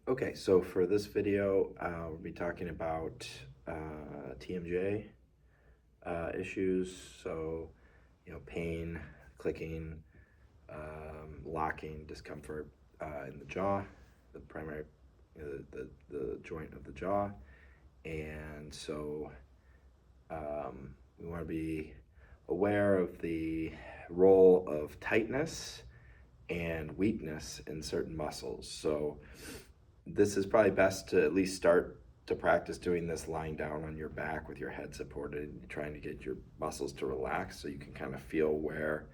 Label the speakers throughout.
Speaker 1: Okay, so for this video, we'll be talking about TMJ issues. So, pain, clicking, locking, discomfort in the jaw, the primary, the joint of the jaw. And so we want to be aware of the role of tightness and weakness in certain muscles. So this is probably best to at least start to practice doing this lying down on your back with your head supported, trying to get your muscles to relax so you can kind of feel where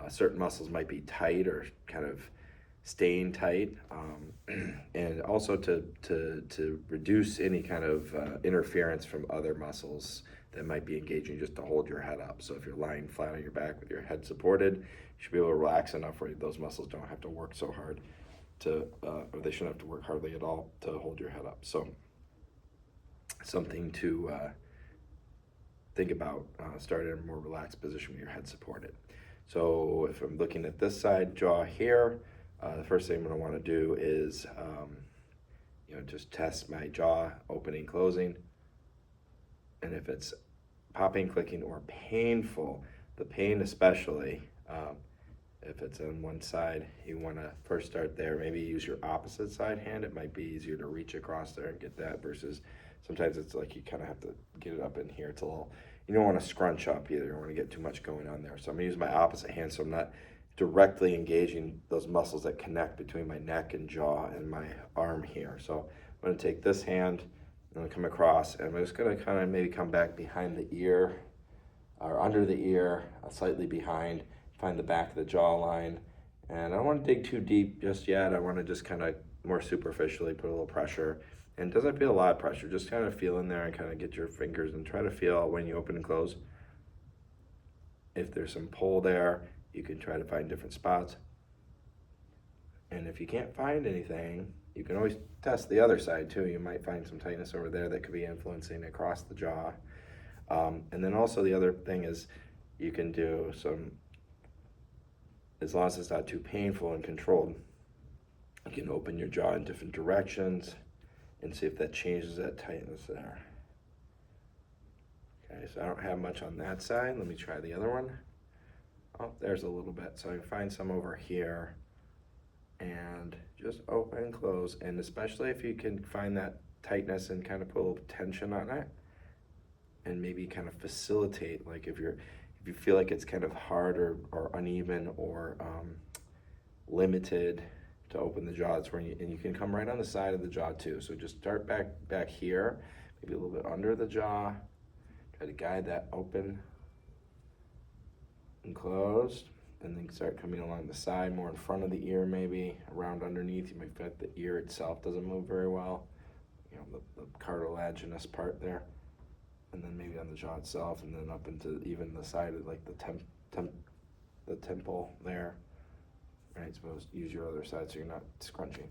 Speaker 1: certain muscles might be tight or kind of staying tight, and also to reduce any kind of interference from other muscles that might be engaging just to hold your head up. So if you're lying flat on your back with your head supported, you should be able to relax enough where those muscles don't have to work so hard or they shouldn't have to work hardly at all to hold your head up. So something to think about, start in a more relaxed position with your head supported. So if I'm looking at this side jaw here, the first thing I'm going to want to do is just test my jaw opening, closing, and if it's popping, clicking, or painful, the pain especially, if it's on one side, you want to first start there. Maybe use your opposite side hand. It might be easier to reach across there and get that versus sometimes it's like you kind of have to get it up in here. It's a little, you don't want to scrunch up either. You don't want to get too much going on there. So I'm going to use my opposite hand so I'm not directly engaging those muscles that connect between my neck and jaw and my arm here. So I'm going to take this hand, I'm going to come across, and I'm just going to kind of maybe come back behind the ear or under the ear, slightly behind. Find the back of the jawline, and I don't want to dig too deep just yet. I want to just kind of more superficially put a little pressure, and it doesn't feel a lot of pressure, just kind of feel in there and kind of get your fingers and try to feel when you open and close. If there's some pull there, you can try to find different spots, and if you can't find anything, you can always test the other side too. You might find some tightness over there that could be influencing across the jaw. And then also the other thing is you can do some, as long as it's not too painful and controlled, you can open your jaw in different directions and see if that changes that tightness there. Okay, so I don't have much on that side. Let me try the other one. Oh, there's a little bit. So I can find some over here and just open and close. And especially if you can find that tightness and kind of put a little tension on it and maybe kind of facilitate, like if you feel like it's kind of hard or uneven or limited to open the jaw, it's where you can come right on the side of the jaw too. So just start back here, maybe a little bit under the jaw. Try to guide that open and closed, and then start coming along the side, more in front of the ear, maybe around underneath. You might feel like the ear itself doesn't move very well. The cartilaginous part there. And then maybe on the jaw itself, and then up into even the side of like the temple there. Right, suppose use your other side so you're not scrunching.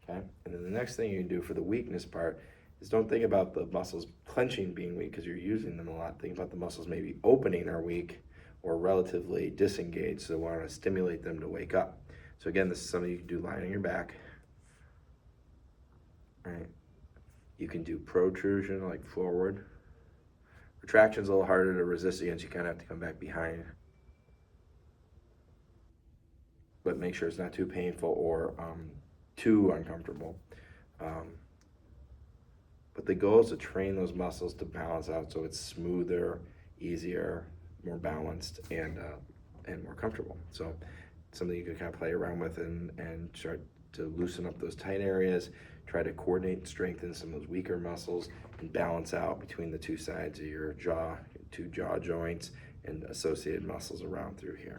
Speaker 1: Okay, and then the next thing you can do for the weakness part is don't think about the muscles clenching being weak because you're using them a lot. Think about the muscles maybe opening are weak or relatively disengaged, so we want to stimulate them to wake up. So again, this is something you can do lying on your back. Right. You can do protrusion, like forward. Retraction's a little harder to resist against. You kind of have to come back behind. But make sure it's not too painful or too uncomfortable. But the goal is to train those muscles to balance out so it's smoother, easier, more balanced, and more comfortable. So something you can kind of play around with and start to loosen up those tight areas, try to coordinate and strengthen some of those weaker muscles, and balance out between the two sides of your jaw, two jaw joints, and associated muscles around through here.